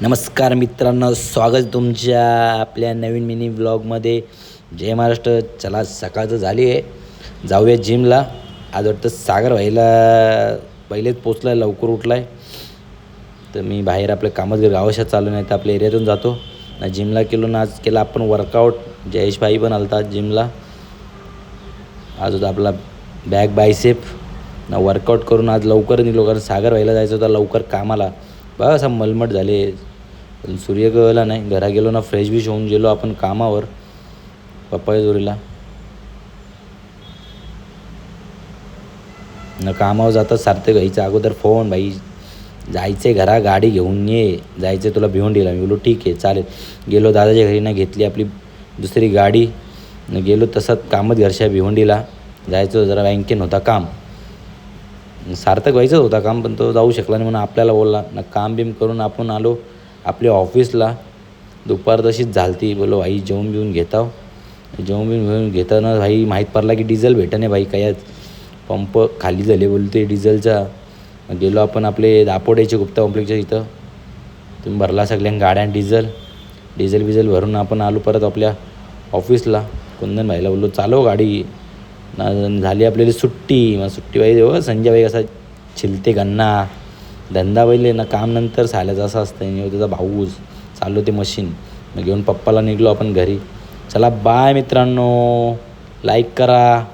नमस्कार मित्रांनो, स्वागत तुमच्या आपल्या नवीन मिनी व्लॉगमध्ये. जय महाराष्ट्र. चला, सकाळचं झाली आहे, जाऊया जिमला. आज वाटतं सागर व्हायला पहिलेच पोचला आहे, लवकर उठला आहे. तर मी बाहेर आपल्या कामात गावाशात चालू नाही तर आपल्या एरियातून जातो ना. जिमला केलो ना, आज केला आपण वर्कआउट. जयेश भाई पण आलता आज जिमला. आज होता आपला बॅक बायसेप ना. वर्कआउट करून आज लवकर निघलो, कारण सागर व्हायला जायचं होतं लवकर कामाला. बघा असं मलमट झाले, पण सूर्य कळला नाही. घरा गेलो ना, फ्रेश बिश होऊन गेलो आपण कामावर पप्पाच्या जोरीला ना. कामावर जातात सार्थक घ्यायचं अगोदर फोन, भाई जायचं घरा, गाडी घेऊन ये, जायचं तुला भिवंडीला. मी बोलो ठीक आहे चालेल. गेलो दादाच्या घरी ना, घेतली आपली दुसरी गाडी न गेलो तसंच कामत घरच्या भिवंडीला जायचं. जरा बँकेन होता काम, सार्थक व्हायचंच होता काम, पण तो जाऊ शकला नाही म्हणून आपल्याला बोलला ना. काम बिम करून आपण आलो आपल्या ऑफिसला. दुपार तशीच झालती. बोलो भाई जेवून बिवून घेताव. जेवून बिवून घेऊन घेताना भाई माहीत पडला की डिझेल भेटणे भाई. काय पंप खाली झाले बोलते डिझेलचा. गेलो आपण आपले दापोड्याचे गुप्ता कॉम्प्लेक्सच्या इथं. तुम्ही भरला सगळ्या गाड्या डिझेल बिझेल भरून आपण आलो परत आपल्या ऑफिसला. कुंदन भाईला बोललो चालव गाडी ना. झाली आपल्याला सुट्टी. मग सुट्टी पाहिजे हो. संजय भाई कसा छिलते गन्ना धंदा पहिले ना, काम नंतर साल्याचं असं असतं. त्याचा भाऊच चालू ते मशीन. मग घेऊन पप्पाला निघलो आपण घरी. चला बाय मित्रांनो, लाईक करा.